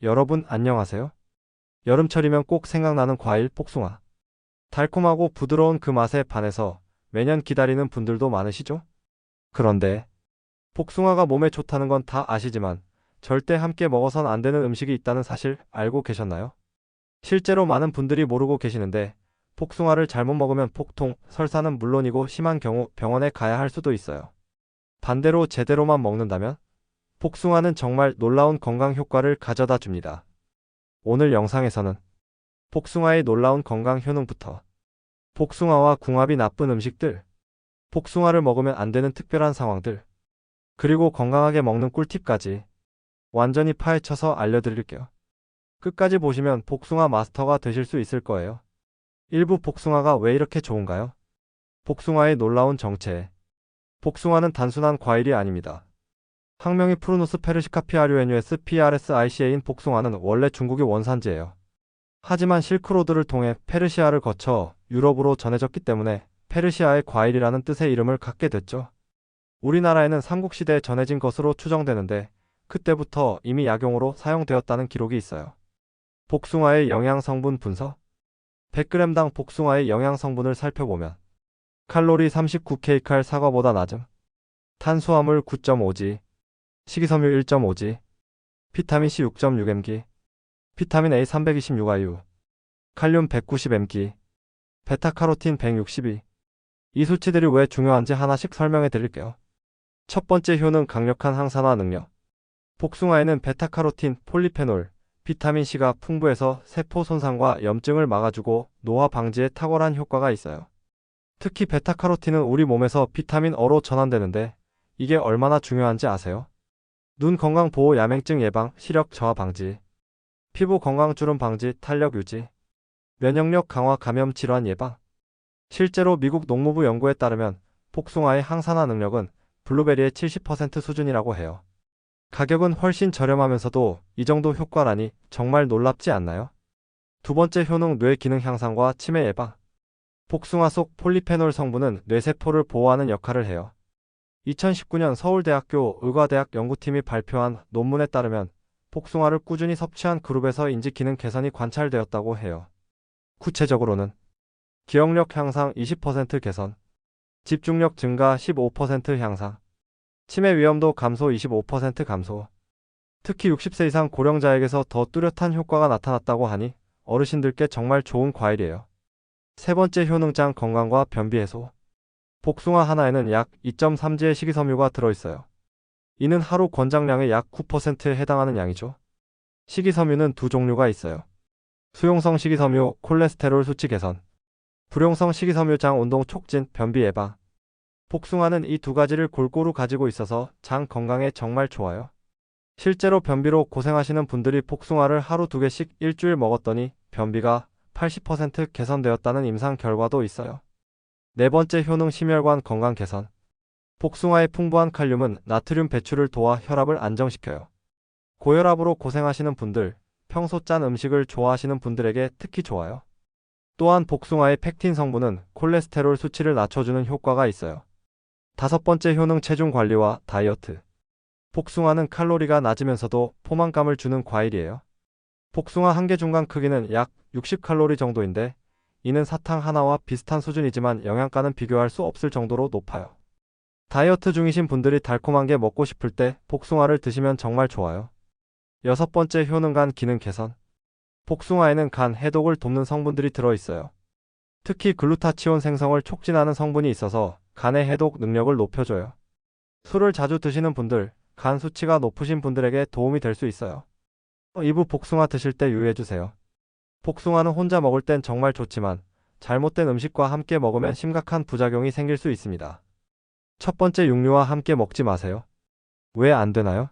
여러분 안녕하세요. 여름철이면 꼭 생각나는 과일 복숭아. 달콤하고 부드러운 그 맛에 반해서 매년 기다리는 분들도 많으시죠? 그런데 복숭아가 몸에 좋다는 건 다 아시지만 절대 함께 먹어선 안 되는 음식이 있다는 사실 알고 계셨나요? 실제로 많은 분들이 모르고 계시는데 복숭아를 잘못 먹으면 폭통, 설사는 물론이고 심한 경우 병원에 가야 할 수도 있어요. 반대로 제대로만 먹는다면 복숭아는 정말 놀라운 건강 효과를 가져다 줍니다. 오늘 영상에서는 복숭아의 놀라운 건강 효능부터 복숭아와 궁합이 나쁜 음식들, 복숭아를 먹으면 안 되는 특별한 상황들, 그리고 건강하게 먹는 꿀팁까지 완전히 파헤쳐서 알려드릴게요. 끝까지 보시면 복숭아 마스터가 되실 수 있을 거예요. 일부 복숭아가 왜 이렇게 좋은가요? 복숭아의 놀라운 정체. 복숭아는 단순한 과일이 아닙니다. 학명이 프루누스 페르시카 PRUNUS PRSICA인 복숭아는 원래 중국의 원산지예요. 하지만 실크로드를 통해 페르시아를 거쳐 유럽으로 전해졌기 때문에 페르시아의 과일이라는 뜻의 이름을 갖게 됐죠. 우리나라에는 삼국시대에 전해진 것으로 추정되는데 그때부터 이미 약용으로 사용되었다는 기록이 있어요. 복숭아의 영양성분 분석. 100g당 복숭아의 영양성분을 살펴보면 칼로리 39kcal 사과보다 낮음, 탄수화물 9.5g, 식이섬유 1.5g, 비타민C 6.6mg, 비타민 A 326IU, 칼륨 190mg, 베타카로틴 162. 이 수치들이 왜 중요한지 하나씩 설명해 드릴게요. 첫 번째 효능 강력한 항산화 능력. 복숭아에는 베타카로틴, 폴리페놀, 비타민C가 풍부해서 세포 손상과 염증을 막아주고 노화 방지에 탁월한 효과가 있어요. 특히 베타카로틴은 우리 몸에서 비타민 O로 전환되는데 이게 얼마나 중요한지 아세요? 눈 건강 보호, 야맹증 예방, 시력 저하 방지, 피부 건강 주름 방지, 탄력 유지, 면역력 강화, 감염 질환 예방. 실제로 미국 농무부 연구에 따르면 복숭아의 항산화 능력은 블루베리의 70% 수준이라고 해요. 가격은 훨씬 저렴하면서도 이 정도 효과라니 정말 놀랍지 않나요? 두 번째 효능 뇌 기능 향상과 치매 예방. 복숭아 속 폴리페놀 성분은 뇌세포를 보호하는 역할을 해요. 2019년 서울대학교 의과대학 연구팀이 발표한 논문에 따르면 복숭아를 꾸준히 섭취한 그룹에서 인지 기능 개선이 관찰되었다고 해요. 구체적으로는 기억력 향상 20% 개선, 집중력 증가 15% 향상, 치매 위험도 감소 25% 감소. 특히 60세 이상 고령자에게서 더 뚜렷한 효과가 나타났다고 하니 어르신들께 정말 좋은 과일이에요. 세 번째 효능장 건강과 변비 해소. 복숭아 하나에는 약 2.3g의 식이섬유가 들어있어요. 이는 하루 권장량의 약 9%에 해당하는 양이죠. 식이섬유는 두 종류가 있어요. 수용성 식이섬유, 콜레스테롤 수치 개선. 불용성 식이섬유 장 운동 촉진, 변비 예방. 복숭아는 이 두 가지를 골고루 가지고 있어서 장 건강에 정말 좋아요. 실제로 변비로 고생하시는 분들이 복숭아를 하루 2개씩 일주일 먹었더니 변비가 80% 개선되었다는 임상 결과도 있어요. 네 번째 효능 심혈관 건강 개선. 복숭아의 풍부한 칼륨은 나트륨 배출을 도와 혈압을 안정시켜요. 고혈압으로 고생하시는 분들, 평소 짠 음식을 좋아하시는 분들에게 특히 좋아요. 또한 복숭아의 펙틴 성분은 콜레스테롤 수치를 낮춰주는 효과가 있어요. 다섯 번째 효능 체중 관리와 다이어트. 복숭아는 칼로리가 낮으면서도 포만감을 주는 과일이에요. 복숭아 한 개 중간 크기는 약 60칼로리 정도인데 이는 사탕 하나와 비슷한 수준이지만 영양가는 비교할 수 없을 정도로 높아요. 다이어트 중이신 분들이 달콤한 게 먹고 싶을 때 복숭아를 드시면 정말 좋아요. 여섯 번째 효능 간 기능 개선. 복숭아에는 간 해독을 돕는 성분들이 들어있어요. 특히 글루타치온 생성을 촉진하는 성분이 있어서 간의 해독 능력을 높여줘요. 술을 자주 드시는 분들, 간 수치가 높으신 분들에게 도움이 될 수 있어요. 이부 복숭아 드실 때 유의해주세요. 복숭아는 혼자 먹을 땐 정말 좋지만 잘못된 음식과 함께 먹으면 심각한 부작용이 생길 수 있습니다. 첫 번째, 육류와 함께 먹지 마세요. 왜 안 되나요?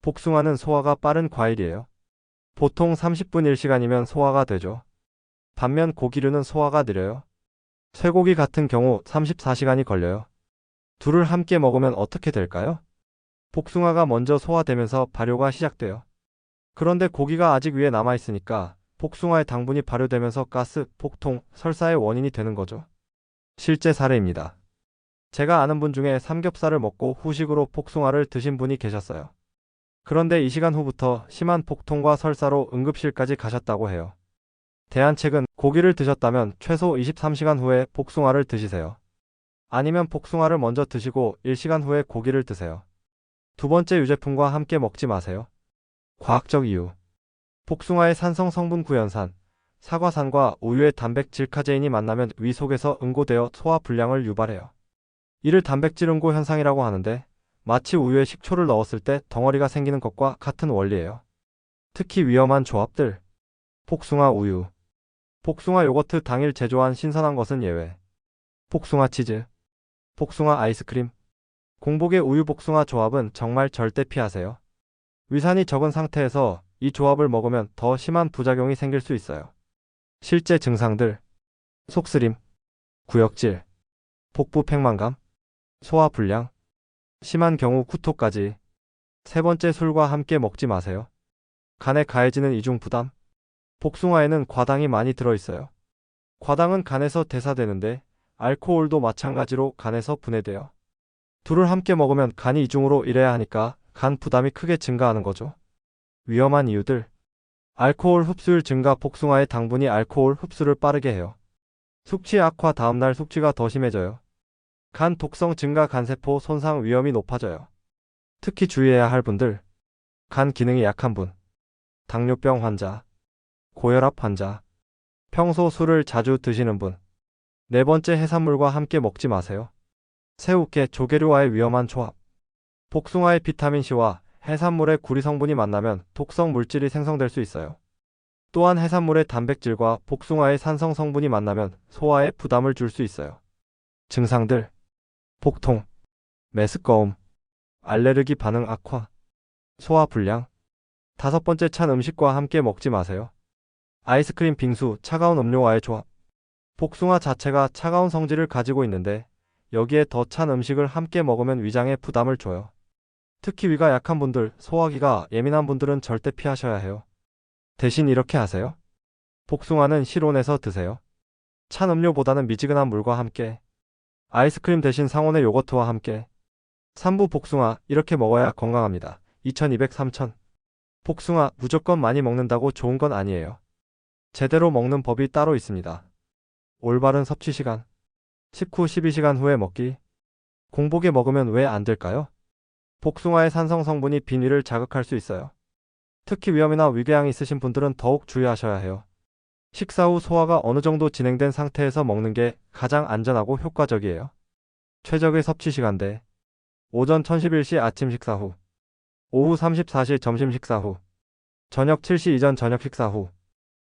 복숭아는 소화가 빠른 과일이에요. 보통 30분 1시간이면 소화가 되죠. 반면 고기류는 소화가 느려요. 쇠고기 같은 경우 34시간이 걸려요. 둘을 함께 먹으면 어떻게 될까요? 복숭아가 먼저 소화되면서 발효가 시작돼요. 그런데 고기가 아직 위에 남아있으니까 복숭아의 당분이 발효되면서 가스, 복통, 설사의 원인이 되는 거죠. 실제 사례입니다. 제가 아는 분 중에 삼겹살을 먹고 후식으로 복숭아를 드신 분이 계셨어요. 그런데 이 시간 후부터 심한 복통과 설사로 응급실까지 가셨다고 해요. 대안책은 고기를 드셨다면 최소 23시간 후에 복숭아를 드시세요. 아니면 복숭아를 먼저 드시고 1시간 후에 고기를 드세요. 두 번째 유제품과 함께 먹지 마세요. 과학적 이유. 복숭아의 산성 성분 구연산, 사과산과 우유의 단백질 카제인이 만나면 위 속에서 응고되어 소화 불량을 유발해요. 이를 단백질 응고 현상이라고 하는데 마치 우유에 식초를 넣었을 때 덩어리가 생기는 것과 같은 원리예요. 특히 위험한 조합들. 복숭아 우유. 복숭아 요거트 당일 제조한 신선한 것은 예외. 복숭아 치즈. 복숭아 아이스크림. 공복의 우유 복숭아 조합은 정말 절대 피하세요. 위산이 적은 상태에서 이 조합을 먹으면 더 심한 부작용이 생길 수 있어요. 실제 증상들. 속쓰림, 구역질, 복부 팽만감, 소화 불량, 심한 경우 구토까지. 세 번째 술과 함께 먹지 마세요. 간에 가해지는 이중 부담. 복숭아에는 과당이 많이 들어있어요. 과당은 간에서 대사되는데 알코올도 마찬가지로 간에서 분해돼요. 둘을 함께 먹으면 간이 이중으로 일해야 하니까 간 부담이 크게 증가하는 거죠. 위험한 이유들. 알코올 흡수율 증가. 복숭아의 당분이 알코올 흡수를 빠르게 해요. 숙취 악화. 다음날 숙취가 더 심해져요. 간 독성 증가. 간세포 손상 위험이 높아져요. 특히 주의해야 할 분들. 간 기능이 약한 분, 당뇨병 환자, 고혈압 환자, 평소 술을 자주 드시는 분. 네 번째, 해산물과 함께 먹지 마세요. 새우깨, 조개류와의 위험한 조합. 복숭아의 비타민C와 해산물의 구리 성분이 만나면 독성 물질이 생성될 수 있어요. 또한 해산물의 단백질과 복숭아의 산성 성분이 만나면 소화에 부담을 줄 수 있어요. 증상들. 복통, 메스꺼움, 알레르기 반응 악화, 소화 불량. 다섯 번째, 찬 음식과 함께 먹지 마세요. 아이스크림, 빙수, 차가운 음료와의 조합. 복숭아 자체가 차가운 성질을 가지고 있는데 여기에 더 찬 음식을 함께 먹으면 위장에 부담을 줘요. 특히 위가 약한 분들, 소화기가 예민한 분들은 절대 피하셔야 해요. 대신 이렇게 하세요. 복숭아는 실온에서 드세요. 찬 음료보다는 미지근한 물과 함께. 아이스크림 대신 상온의 요거트와 함께. 3부 복숭아, 이렇게 먹어야 건강합니다. 2200, 3000. 복숭아 무조건 많이 먹는다고 좋은 건 아니에요. 제대로 먹는 법이 따로 있습니다. 올바른 섭취 시간. 식후 12시간 후에 먹기. 공복에 먹으면 왜 안 될까요? 복숭아의 산성 성분이 비위를 자극할 수 있어요. 특히 위염이나 위궤양이 있으신 분들은 더욱 주의하셔야 해요. 식사 후 소화가 어느 정도 진행된 상태에서 먹는 게 가장 안전하고 효과적이에요. 최적의 섭취 시간대. 오전 1011시 아침 식사 후. 오후 34시 점심 식사 후. 저녁 7시 이전 저녁 식사 후.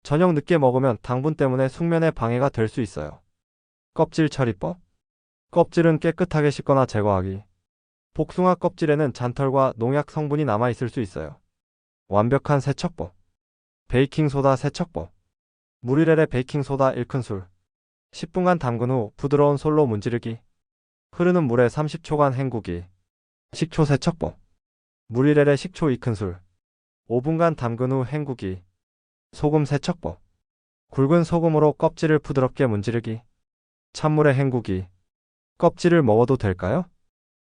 저녁 늦게 먹으면 당분 때문에 숙면에 방해가 될 수 있어요. 껍질 처리법. 껍질은 깨끗하게 씻거나 제거하기. 복숭아 껍질에는 잔털과 농약 성분이 남아있을 수 있어요. 완벽한 세척법. 베이킹소다 세척법. 물 1에 베이킹소다 1큰술. 10분간 담근 후 부드러운 솔로 문지르기. 흐르는 물에 30초간 헹구기. 식초 세척법. 물 1에 식초 2큰술. 5분간 담근 후 헹구기. 소금 세척법. 굵은 소금으로 껍질을 부드럽게 문지르기. 찬물에 헹구기. 껍질을 먹어도 될까요?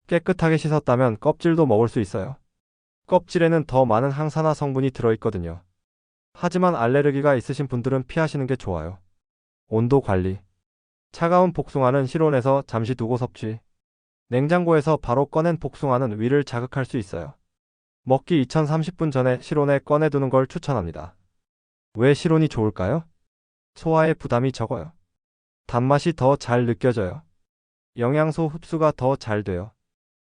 깨끗하게 씻었다면 껍질도 먹을 수 있어요. 껍질에는 더 많은 항산화 성분이 들어있거든요. 하지만 알레르기가 있으신 분들은 피하시는 게 좋아요. 온도 관리. 차가운 복숭아는 실온에서 잠시 두고 섭취. 냉장고에서 바로 꺼낸 복숭아는 위를 자극할 수 있어요. 먹기 2030분 전에 실온에 꺼내두는 걸 추천합니다. 왜 실온이 좋을까요? 소화에 부담이 적어요. 단맛이 더 잘 느껴져요. 영양소 흡수가 더 잘 돼요.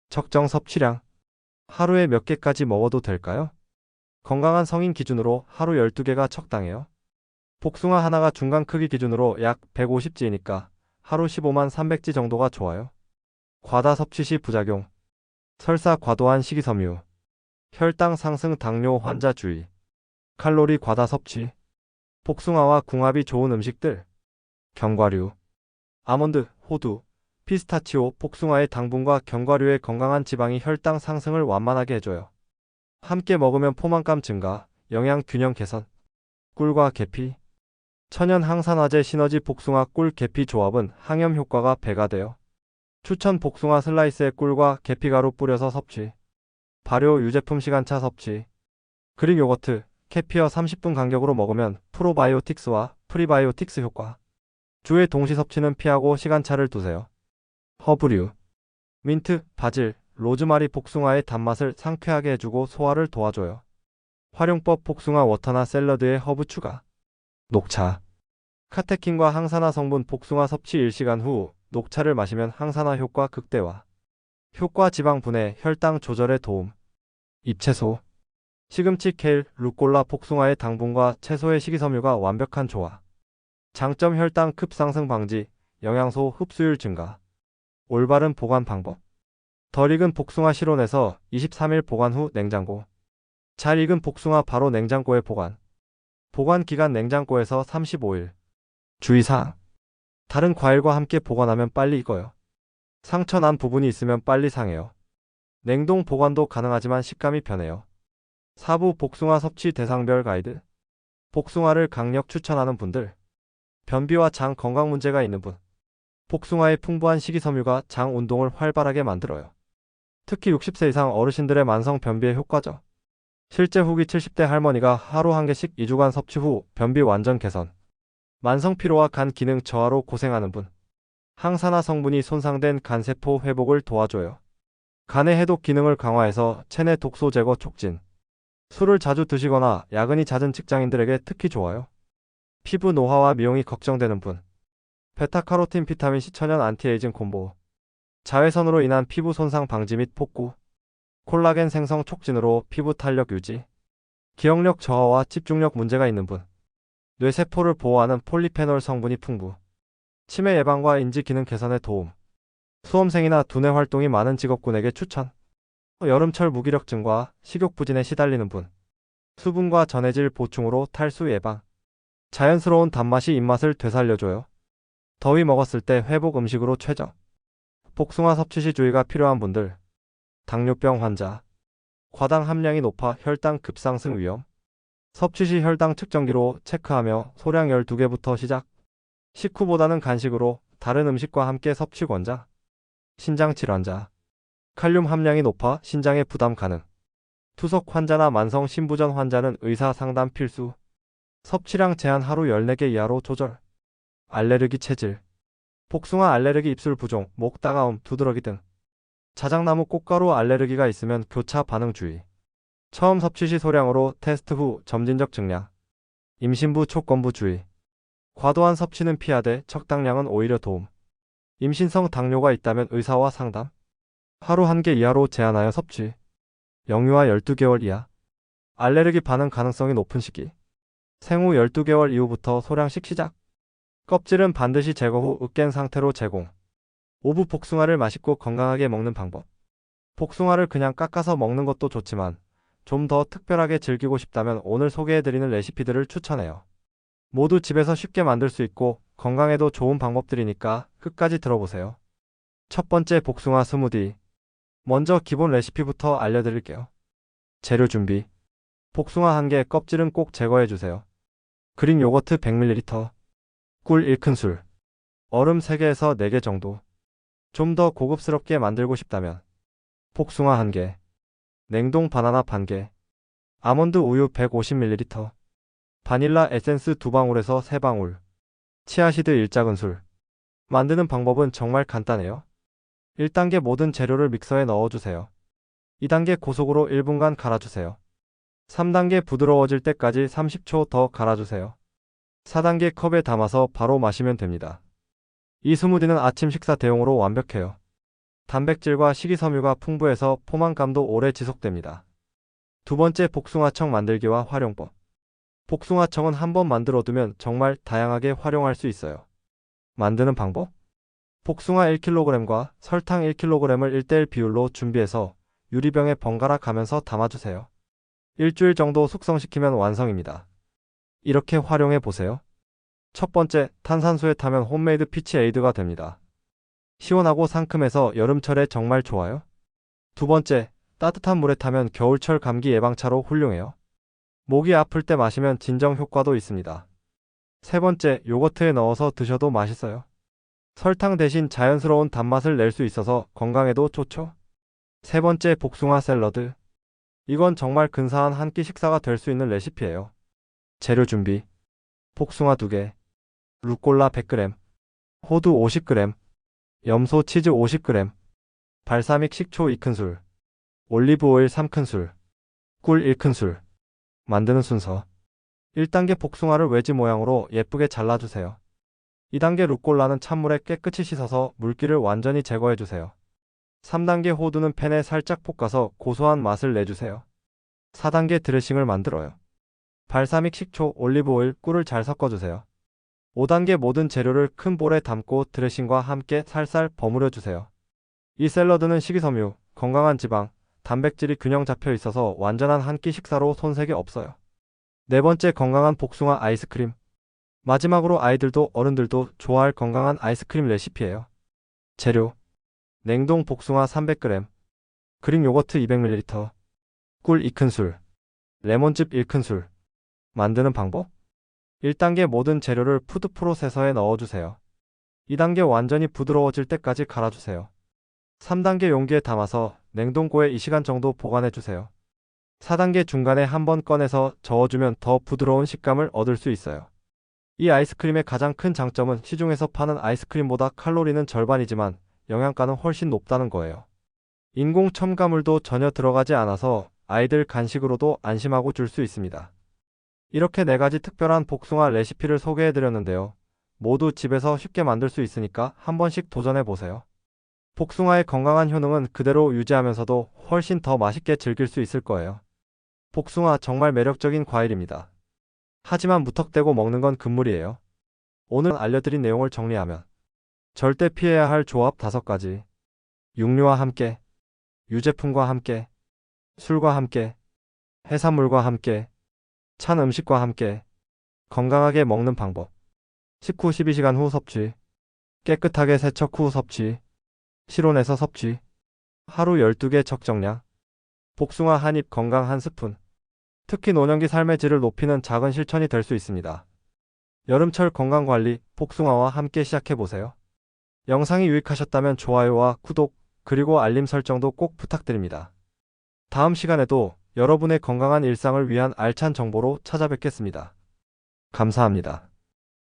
적정 섭취량. 하루에 몇 개까지 먹어도 될까요? 건강한 성인 기준으로 하루 12개가 적당해요. 복숭아 하나가 중간 크기 기준으로 약 150지니까 하루 15만 300지 정도가 좋아요. 과다 섭취 시 부작용. 설사, 과도한 식이섬유. 혈당 상승, 당뇨 환자 주의. 칼로리 과다 섭취. 복숭아와 궁합이 좋은 음식들. 견과류. 아몬드, 호두, 피스타치오. 복숭아의 당분과 견과류의 건강한 지방이 혈당 상승을 완만하게 해줘요. 함께 먹으면 포만감 증가, 영양 균형 개선. 꿀과 계피. 천연 항산화제 시너지. 복숭아 꿀 계피 조합은 항염 효과가 배가 돼요. 추천. 복숭아 슬라이스에 꿀과 계피가루 뿌려서 섭취. 발효 유제품 시간차 섭취. 그릭 요거트, 캐피어 30분 간격으로 먹으면 프로바이오틱스와 프리바이오틱스 효과. 주의 동시 섭취는 피하고 시간차를 두세요. 허브류. 민트, 바질, 로즈마리 복숭아의 단맛을 상쾌하게 해주고 소화를 도와줘요. 활용법 복숭아 워터나 샐러드에 허브 추가. 녹차. 카테킨과 항산화 성분 복숭아 섭취 1시간 후 녹차를 마시면 항산화 효과 극대화. 효과 지방 분해, 혈당 조절에 도움. 잎채소. 시금치, 케일, 루꼴라 복숭아의 당분과 채소의 식이섬유가 완벽한 조화. 장점 혈당 급상승 방지, 영양소 흡수율 증가. 올바른 보관 방법. 덜 익은 복숭아 실온에서 23일 보관 후 냉장고. 잘 익은 복숭아 바로 냉장고에 보관. 보관 기간 냉장고에서 35일. 주의사항. 다른 과일과 함께 보관하면 빨리 익어요. 상처 난 부분이 있으면 빨리 상해요. 냉동 보관도 가능하지만 식감이 변해요. 사부 복숭아 섭취 대상별 가이드. 복숭아를 강력 추천하는 분들. 변비와 장 건강 문제가 있는 분. 복숭아의 풍부한 식이섬유가 장 운동을 활발하게 만들어요. 특히 60세 이상 어르신들의 만성 변비에 효과죠. 실제 후기 70대 할머니가 하루 한 개씩 2주간 섭취 후 변비 완전 개선. 만성 피로와 간 기능 저하로 고생하는 분. 항산화 성분이 손상된 간세포 회복을 도와줘요. 간의 해독 기능을 강화해서 체내 독소 제거 촉진. 술을 자주 드시거나 야근이 잦은 직장인들에게 특히 좋아요. 피부 노화와 미용이 걱정되는 분. 베타카로틴 비타민C 천연 안티에이징 콤보. 자외선으로 인한 피부 손상 방지 및 복구. 콜라겐 생성 촉진으로 피부 탄력 유지. 기억력 저하와 집중력 문제가 있는 분. 뇌세포를 보호하는 폴리페놀 성분이 풍부. 치매 예방과 인지 기능 개선에 도움. 수험생이나 두뇌 활동이 많은 직업군에게 추천. 여름철 무기력증과 식욕 부진에 시달리는 분. 수분과 전해질 보충으로 탈수 예방. 자연스러운 단맛이 입맛을 되살려줘요. 더위 먹었을 때 회복 음식으로 최적. 복숭아 섭취 시 주의가 필요한 분들. 당뇨병 환자. 과당 함량이 높아 혈당 급상승 위험. 섭취 시 혈당 측정기로 체크하며 소량 12개부터 시작. 식후보다는 간식으로 다른 음식과 함께 섭취 권장. 신장 질환자. 칼륨 함량이 높아 신장에 부담 가능. 투석 환자나 만성 신부전 환자는 의사 상담 필수. 섭취량 제한 하루 14개 이하로 조절. 알레르기 체질. 복숭아 알레르기 입술 부종, 목 따가움, 두드러기 등. 자작나무 꽃가루 알레르기가 있으면 교차 반응 주의. 처음 섭취 시 소량으로 테스트 후 점진적 증량. 임신부 초권부 주의. 과도한 섭취는 피하되 적당량은 오히려 도움. 임신성 당뇨가 있다면 의사와 상담. 하루 1개 이하로 제한하여 섭취. 영유아 12개월 이하. 알레르기 반응 가능성이 높은 시기. 생후 12개월 이후부터 소량씩 시작. 껍질은 반드시 제거 후 으깬 상태로 제공. 오부 복숭아를 맛있고 건강하게 먹는 방법. 복숭아를 그냥 깎아서 먹는 것도 좋지만 좀 더 특별하게 즐기고 싶다면 오늘 소개해드리는 레시피들을 추천해요. 모두 집에서 쉽게 만들 수 있고 건강에도 좋은 방법들이니까 끝까지 들어보세요. 첫 번째 복숭아 스무디. 먼저 기본 레시피부터 알려드릴게요. 재료 준비. 복숭아 1개 껍질은 꼭 제거해주세요. 그릭 요거트 100ml. 꿀 1큰술. 얼음 3개에서 4개 정도. 좀 더 고급스럽게 만들고 싶다면 복숭아 1개. 냉동 바나나 반개. 아몬드 우유 150ml. 바닐라 에센스 2방울에서 3방울. 치아시드 1작은술. 만드는 방법은 정말 간단해요. 1단계 모든 재료를 믹서에 넣어주세요. 2단계 고속으로 1분간 갈아주세요. 3단계 부드러워질 때까지 30초 더 갈아주세요. 4단계 컵에 담아서 바로 마시면 됩니다. 이 스무디는 아침 식사 대용으로 완벽해요. 단백질과 식이섬유가 풍부해서 포만감도 오래 지속됩니다. 두 번째 복숭아청 만들기와 활용법. 복숭아청은 한번 만들어두면 정말 다양하게 활용할 수 있어요. 만드는 방법? 복숭아 1kg과 설탕 1kg을 1:1 비율로 준비해서 유리병에 번갈아 가면서 담아주세요. 일주일 정도 숙성시키면 완성입니다. 이렇게 활용해 보세요. 첫 번째, 탄산수에 타면 홈메이드 피치 에이드가 됩니다. 시원하고 상큼해서 여름철에 정말 좋아요. 두 번째, 따뜻한 물에 타면 겨울철 감기 예방차로 훌륭해요. 목이 아플 때 마시면 진정 효과도 있습니다. 세 번째, 요거트에 넣어서 드셔도 맛있어요. 설탕 대신 자연스러운 단맛을 낼 수 있어서 건강에도 좋죠. 세 번째, 복숭아 샐러드. 이건 정말 근사한 한 끼 식사가 될 수 있는 레시피예요. 재료 준비. 복숭아 2개, 루꼴라 100g, 호두 50g, 염소 치즈 50g, 발사믹 식초 2큰술, 올리브 오일 3큰술, 꿀 1큰술. 만드는 순서. 1단계 복숭아를 외지 모양으로 예쁘게 잘라주세요. 2단계 루꼴라는 찬물에 깨끗이 씻어서 물기를 완전히 제거해주세요. 3단계 호두는 팬에 살짝 볶아서 고소한 맛을 내주세요. 4단계 드레싱을 만들어요. 발사믹 식초, 올리브 오일, 꿀을 잘 섞어주세요. 5단계 모든 재료를 큰 볼에 담고 드레싱과 함께 살살 버무려 주세요. 이 샐러드는 식이섬유, 건강한 지방, 단백질이 균형 잡혀 있어서 완전한 한 끼 식사로 손색이 없어요. 네 번째, 건강한 복숭아 아이스크림. 마지막으로 아이들도 어른들도 좋아할 건강한 아이스크림 레시피예요. 재료. 냉동 복숭아 300g, 그릭 요거트 200ml, 꿀 2큰술, 레몬즙 1큰술. 만드는 방법. 1단계 모든 재료를 푸드 프로세서에 넣어주세요. 2단계 완전히 부드러워질 때까지 갈아주세요. 3단계 용기에 담아서 냉동고에 2시간 정도 보관해주세요. 4단계 중간에 한번 꺼내서 저어주면 더 부드러운 식감을 얻을 수 있어요. 이 아이스크림의 가장 큰 장점은 시중에서 파는 아이스크림보다 칼로리는 절반이지만 영양가는 훨씬 높다는 거예요. 인공 첨가물도 전혀 들어가지 않아서 아이들 간식으로도 안심하고 줄 수 있습니다. 이렇게 4가지 특별한 복숭아 레시피를 소개해드렸는데요. 모두 집에서 쉽게 만들 수 있으니까 한 번씩 도전해보세요. 복숭아의 건강한 효능은 그대로 유지하면서도 훨씬 더 맛있게 즐길 수 있을 거예요. 복숭아 정말 매력적인 과일입니다. 하지만 무턱대고 먹는 건 금물이에요. 오늘 알려드린 내용을 정리하면 절대 피해야 할 조합 5가지. 육류와 함께, 유제품과 함께, 술과 함께, 해산물과 함께, 찬 음식과 함께, 건강하게 먹는 방법. 식후 12시간 후 섭취, 깨끗하게 세척 후 섭취, 실온에서 섭취, 하루 12개 적정량, 복숭아 한 입, 건강 한 스푼. 특히 노년기 삶의 질을 높이는 작은 실천이 될 수 있습니다. 여름철 건강관리, 복숭아와 함께 시작해보세요. 영상이 유익하셨다면 좋아요와 구독, 그리고 알림 설정도 꼭 부탁드립니다. 다음 시간에도 여러분의 건강한 일상을 위한 알찬 정보로 찾아뵙겠습니다. 감사합니다.